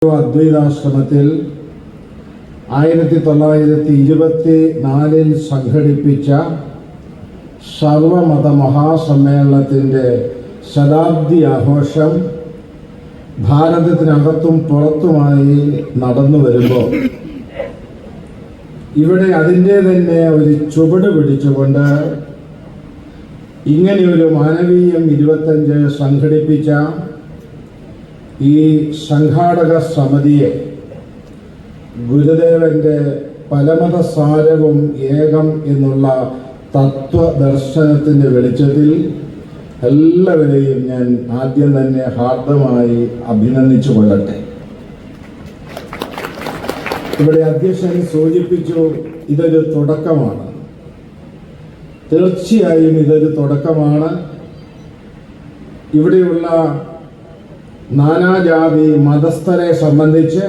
അദ്വൈതാശ്രമത്തിൽ 1924 സംഘടിപ്പിച്ച സർവമത മഹാസമ്മേളനത്തിൻ്റെ ശതാബ്ദി ആഘോഷം ഭാരതത്തിനകത്തും പുറത്തുമായി നടന്നു വരുമ്പോൾ ഇവിടെ അതിൻ്റെ തന്നെ ഒരു ചുവട് പിടിച്ചുകൊണ്ട് ഇങ്ങനെയൊരു മാനവീയം 25 സംഘടിപ്പിച്ച ഈ സംഘാടക സമിതിയെ ഗുരുദേവന്റെ പരമതസാരവും ഏകം എന്നുള്ള തത്വദർശനത്തിൻ്റെ വെളിച്ചത്തിൽ എല്ലാവരെയും ഞാൻ ആദ്യം തന്നെ ഹാർദമായി അഭിനന്ദിച്ചു കൊള്ളട്ടെ. ഇവിടെ അധ്യക്ഷൻ സൂചിപ്പിച്ചു, ഇതൊരു തുടക്കമാണ്. തീർച്ചയായും ഇതൊരു തുടക്കമാണ്. ഇവിടെയുള്ള നാനാജാതി മതസ്ഥരെ സംബന്ധിച്ച്,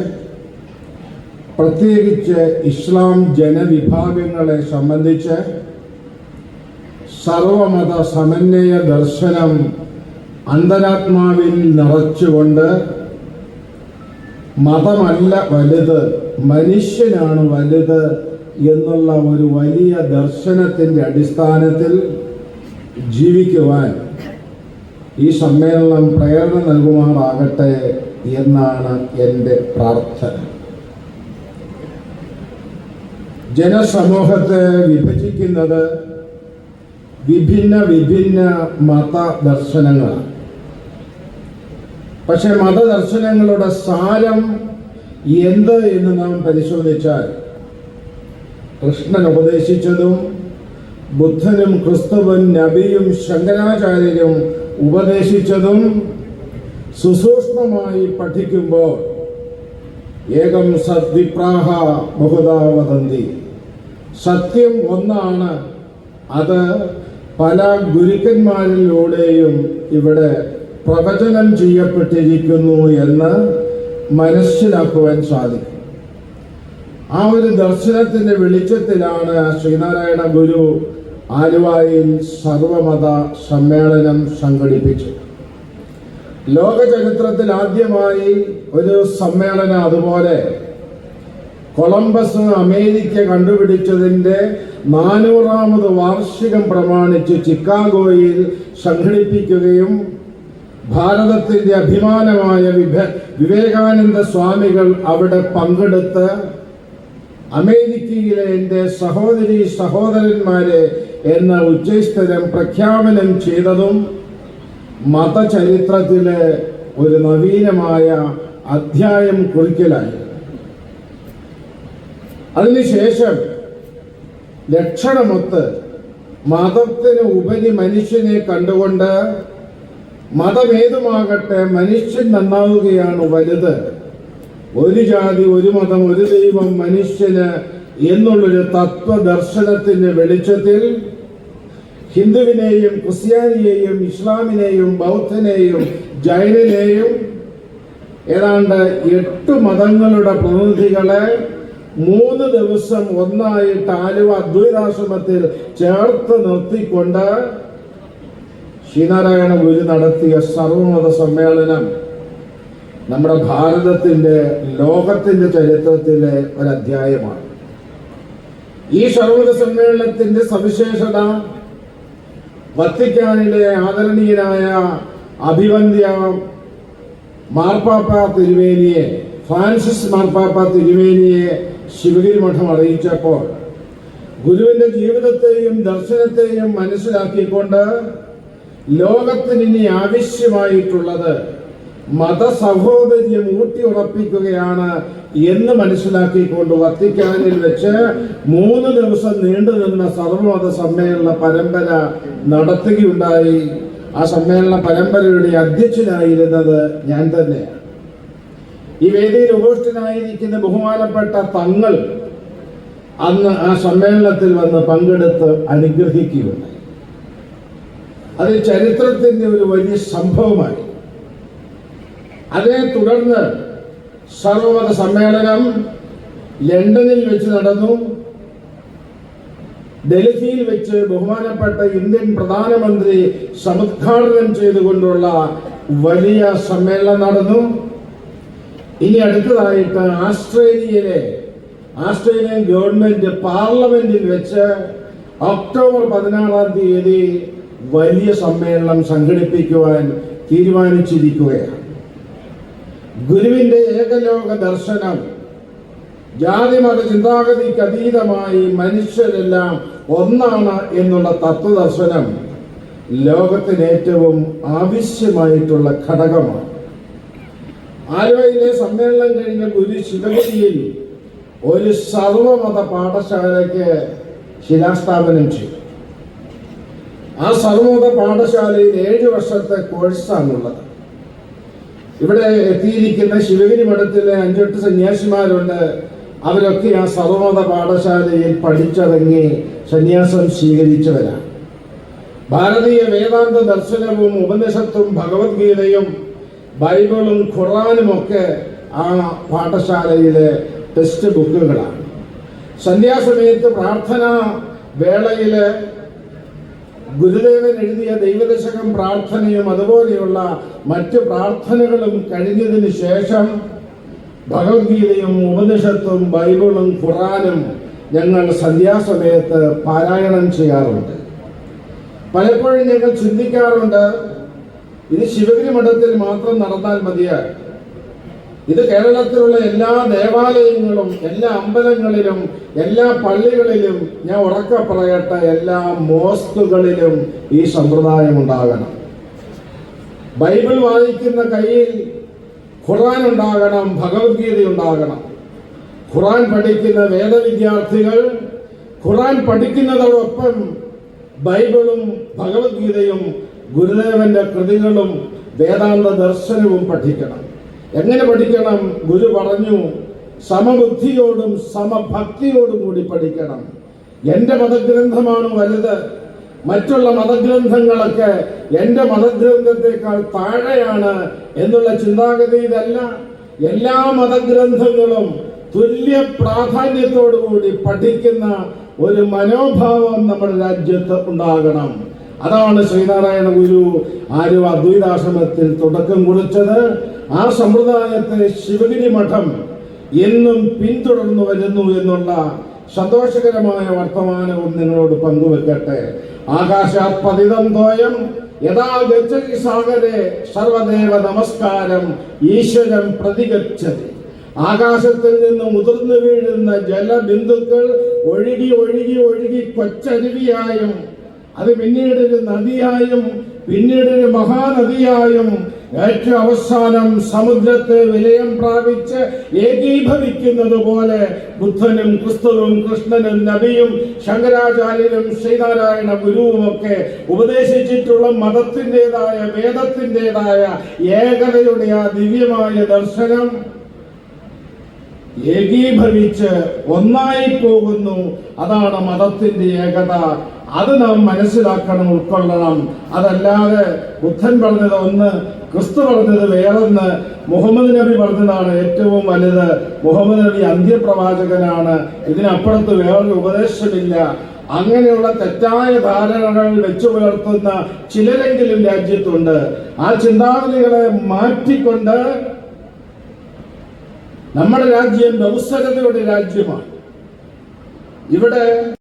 പ്രത്യേകിച്ച് ഇസ്ലാം ജനവിഭാഗങ്ങളെ സംബന്ധിച്ച് സർവമത സമന്വയ ദർശനം അന്തരാത്മാവിൽ നിറച്ചുകൊണ്ട് മതമല്ല വലുത്, മനുഷ്യനാണ് വലുത് എന്നുള്ള ഒരു വലിയ ദർശനത്തിൻ്റെ അടിസ്ഥാനത്തിൽ ജീവിക്കുവാൻ ഈ സമ്മേളനം പ്രേരണ നൽകുമാറാകട്ടെ എന്നാണ് എൻ്റെ പ്രാർത്ഥന. ജനസമൂഹത്തെ വിഭജിക്കുന്നത് വിഭിന്ന മതദർശനങ്ങളാണ്. പക്ഷെ മതദർശനങ്ങളുടെ സാരം എന്ത് എന്ന് നാം പരിശോധിച്ചാൽ, കൃഷ്ണൻ ഉപദേശിച്ചതും ബുദ്ധനും ക്രിസ്തുവും നബിയും ശങ്കരാചാര്യരും ഉപദേശിച്ചതും സുസൂക്ഷ്മമായി പഠിക്കുമ്പോൾ ഏകം സദ്വിപ്രാഹ ബഹുധാ വദന്തി, സത്യം ഒന്നാണ്, അത് പല ഗുരുക്കന്മാരിലൂടെയും ഇവിടെ പ്രവചനം ചെയ്യപ്പെട്ടിരിക്കുന്നു എന്ന് മനസ്സിലാക്കുവാൻ സാധിക്കും. ആ ഒരു ദർശനത്തിൻ്റെ വെളിച്ചത്തിലാണ് ശ്രീനാരായണ ഗുരു ആലുവായിൽ സർവമത സമ്മേളനം സംഘടിപ്പിച്ചു. ലോക ചരിത്രത്തിൽ ആദ്യമായി ഒരു സമ്മേളനം അതുപോലെ കൊളംബസ് അമേരിക്ക കണ്ടുപിടിച്ചതിൻ്റെ 400ാമത് വാർഷികം പ്രമാണിച്ച് ചിക്കാഗോയിൽ സംഘടിപ്പിക്കുകയും ഭാരതത്തിൻ്റെ അഭിമാനമായ വിവേകാനന്ദ സ്വാമികൾ അവിടെ പങ്കെടുത്ത് അമേരിക്കയിലെ എൻ്റെ സഹോദരീ സഹോദരന്മാരെ എന്ന ഉച്ചസ്ഥലം പ്രഖ്യാപനം ചെയ്തതും മതചരിത്രത്തിലെ ഒരു നവീനമായ അധ്യായം കുറിക്കലായി. അതിനുശേഷം ലക്ഷണമൊത്ത് മതത്തിന് ഉപരി മനുഷ്യനെ കണ്ടുകൊണ്ട് മതമേതുമാകട്ടെ മനുഷ്യൻ നന്നാവുകയാണ് വലുത്, ഒരു ജാതി ഒരു മതം ഒരു ദൈവം മനുഷ്യന് എന്നുള്ളൊരു തത്വദർശനത്തിന്റെ വെളിച്ചത്തിൽ ഹിന്ദുവിനെയും ക്രിസ്ത്യാനിയെയും ഇസ്ലാമിനെയും ബൗദ്ധനെയും ജൈനനെയും ഏതാണ്ട് 8 മതങ്ങളുടെ പ്രതിനിധികളെ 3 ദിവസം ഒന്നായിട്ട് ആലുവ അദ്വൈതാശ്രമത്തിൽ ചേർത്ത് നിർത്തിക്കൊണ്ട് ശ്രീനാരായണ ഗുരു നടത്തിയ സർവമത സമ്മേളനം നമ്മുടെ ഭാരതത്തിൻ്റെ ലോകത്തിൻ്റെ ചരിത്രത്തിലെ ഒരധ്യായമാണ്. ഈ സർവമത സമ്മേളനത്തിൻ്റെ സവിശേഷത വത്തിക്കാനിലെ ആദരണീയനായ അഭിവന്ദ്യ മാർപ്പാപ്പ തിരുമേനിയെ, ഫ്രാൻസിസ് മാർപ്പാപ്പ തിരുമേനിയെ ശിവഗിരി മഠം അറിയിച്ചപ്പോൾ ഗുരുവിൻ്റെ ജീവിതത്തെയും ദർശനത്തെയും മനസ്സിലാക്കിക്കൊണ്ട് ലോകത്തിന് ഇനി ആവശ്യമായിട്ടുള്ളത് മതസഹോദര്യം ഊട്ടിയുറപ്പിക്കുകയാണ് എന്ന് മനസ്സിലാക്കിക്കൊണ്ട് വത്തിക്കാനിൽ വെച്ച് 3 ദിവസം നീണ്ടുനിന്ന സർവമത സമ്മേളന പരമ്പര നടത്തുകയുണ്ടായി. ആ സമ്മേളന പരമ്പരയുടെ അധ്യക്ഷനായിരുന്നത് ഞാൻ തന്നെയാണ്. ഈ വേദിയിൽ ഉപവിഷ്ടനായിരിക്കുന്ന ബഹുമാനപ്പെട്ട തങ്ങൾ അന്ന് ആ സമ്മേളനത്തിൽ വന്ന് പങ്കെടുത്ത് അനുഗ്രഹിക്കുകയുണ്ടായി. അത് ചരിത്രത്തിൻ്റെ ഒരു വലിയ സംഭവമായി. അതേ തുടർന്ന് സർവമത സമ്മേളനം ലണ്ടനിൽ വെച്ച് നടന്നു. ഡൽഹിയിൽ വെച്ച് ബഹുമാനപ്പെട്ട ഇന്ത്യൻ പ്രധാനമന്ത്രി സമുദ്ഘാടനം ചെയ്തുകൊണ്ടുള്ള വലിയ സമ്മേളനം നടന്നു. ഇനി അടുത്തതായിട്ട് ആസ്ട്രേലിയൻ ഗവൺമെന്റ് പാർലമെന്റിൽ വെച്ച് ഒക്ടോബർ 16-ാം തീയതി വലിയ സമ്മേളനം സംഘടിപ്പിക്കുവാൻ തീരുമാനിച്ചിരിക്കുകയാണ്. ഗുരുവിന്റെ ഏകലോക ദർശനം, ജാതിമത ചിന്താഗതിക്ക് അതീതമായി മനുഷ്യരെല്ലാം ഒന്നാണ് എന്നുള്ള തത്വദർശനം ലോകത്തിന് ഏറ്റവും ആവശ്യമായിട്ടുള്ള ഘടകമാണ്. ആലുവയിലെ സമ്മേളനം കഴിഞ്ഞ ഗുരു ശിവഗിരിയിൽ ഒരു സർവമത പാഠശാലയ്ക്ക് ശിലാസ്ഥാപനം ചെയ്തു. ആ സർവമത പാഠശാലയിൽ 7 വർഷത്തെ കോഴ്സാണുള്ളത്. ഇവിടെ എത്തിയിരിക്കുന്ന ശിവഗിരി മഠത്തിലെ 5-8 സന്യാസിമാരുണ്ട്. അവരൊക്കെ ആ സർവമത പാഠശാലയിൽ പഠിച്ചിറങ്ങി സന്യാസം സ്വീകരിച്ചവരാണ്. ഭാരതീയ വേദാന്ത ദർശനവും ഉപനിഷത്തും ഭഗവത്ഗീതയും ബൈബിളും ഖുർആനുമൊക്കെ ആ പാഠശാലയിലെ ടെക്സ്റ്റ് ബുക്കുകളാണ്. സന്ധ്യാസമയത്ത് പ്രാർത്ഥനാ വേളയില് ഗുരുദേവൻ എഴുതിയ ദൈവദശകം പ്രാർത്ഥനയും അതുപോലെയുള്ള മറ്റ് പ്രാർത്ഥനകളും കഴിഞ്ഞതിന് ശേഷം ഭഗവത്ഗീതയും ഉപനിഷത്തും ബൈബിളും ഖുർആനും ഞങ്ങൾ സന്ധ്യാസമയത്ത് പാരായണം ചെയ്യാറുണ്ട്. പലപ്പോഴും ഞങ്ങൾ ചിന്തിക്കാറുണ്ട്, ഇത് ശിവഗിരി മഠത്തിൽ മാത്രം നടന്നാൽ മതിയായി. ഇത് കേരളത്തിലുള്ള എല്ലാ ദേവാലയങ്ങളും, എല്ലാ അമ്പലങ്ങളിലും, എല്ലാ പള്ളികളിലും, ഞാൻ ഉറക്കെ പറയട്ടെ, എല്ലാ മോസ്കുകളിലും ഈ സമ്പ്രദായം ഉണ്ടാകണം. ബൈബിൾ വായിക്കുന്ന കയ്യിൽ ഖുർആൻ ഉണ്ടാകണം, ഭഗവത്ഗീത ഉണ്ടാകണം. ഖുർആൻ പഠിക്കുന്ന വേദവിദ്യാർത്ഥികൾ ഖുർആൻ പഠിക്കുന്നതോടൊപ്പം ബൈബിളും ഭഗവത്ഗീതയും ഗുരുദേവന്റെ കൃതികളും വേദാന്ത ദർശനവും പഠിക്കണം. എങ്ങനെ പഠിക്കണം? ഗുരു പറഞ്ഞു, സമബുദ്ധിയോടും സമഭക്തിയോടും കൂടി പഠിക്കണം. എന്റെ മതഗ്രന്ഥമാണ് വലുത്, മറ്റുള്ള മതഗ്രന്ഥങ്ങളൊക്കെ എന്റെ മതഗ്രന്ഥത്തെക്കാൾ താഴെയാണ് എന്നുള്ള ചിന്താഗതിയിലല്ല. എല്ലാ മതഗ്രന്ഥങ്ങളും തുല്യ പ്രാധാന്യത്തോടുകൂടി പഠിക്കുന്ന ഒരു മനോഭാവം നമ്മുടെ രാജ്യത്ത് ഉണ്ടാകണം. അതാണ് ശ്രീനാരായണ ഗുരു ആലുവ അദ്വൈതാശ്രമത്തിൽ തുടക്കം കുറിച്ചത്. ആ സമ്പ്രദായത്തെ ശിവഗിരി മഠം എന്നും പിന്തുടർന്നു വരുന്നു എന്നുള്ള സന്തോഷകരമായ വർത്തമാനവും നിങ്ങളോട് പങ്കുവെക്കട്ടെ. ആകാശാത് പതിതം തോയം യഥാ ഗച്ഛതി സാഗരെ സർവദേവ നമസ്കാരം ഈശ്വരം പ്രതിഗച്ഛതി. ആകാശത്തിൽ നിന്ന് മുതിർന്നു വീഴുന്ന ജലബിന്ദുക്കൾ ഒഴുകി ഒഴുകി ഒഴുകി കൊച്ചരുവിയായും അത് പിന്നീട് ഒരു നദിയായും പിന്നീട് ഒരു മഹാനദിയായും ഏറ്റവും അവസാനം സമുദ്രത്തെ വിലയം പ്രാപിച്ച് ഏകീഭവിക്കുന്നത് പോലെ ബുദ്ധനും ക്രിസ്തുവും കൃഷ്ണനും നബിയും ശങ്കരാചാര്യരും ശ്രീനാരായണ ഗുരുവും ഒക്കെ ഉപദേശിച്ചിട്ടുള്ള മതത്തിൻ്റെതായ വേദത്തിൻ്റെതായ ഏകതയുടെ ആ ദിവ്യമായ ദർശനം ഏകീഭവിച്ച് ഒന്നായി പോകുന്നു. അതാണ് മതത്തിന്റെ ഏകത. അത് നാം മനസ്സിലാക്കണം, ഉൾക്കൊള്ളണം. അതല്ലാതെ ബുദ്ധൻ പറഞ്ഞത് ഒന്ന്, ക്രിസ്തു പറഞ്ഞത് വേറൊന്ന്, മുഹമ്മദ് നബി പറഞ്ഞതാണ് ഏറ്റവും വലുത്, മുഹമ്മദ് നബി അന്ത്യപ്രവാചകനാണ്, ഇതിനപ്പുറത്ത് വേറൊരു ഉപദേശമില്ല. അങ്ങനെയുള്ള തെറ്റായ ധാരണകൾ വെച്ചു പുലർത്തുന്ന ചിലരെങ്കിലും രാജ്യത്തുണ്ട്. ആ ചിന്താഗതികളെ മാറ്റിക്കൊണ്ട് നമ്മുടെ രാജ്യം ബഹുസ്വരതയുടെ രാജ്യമാണ്. ഇവിടെ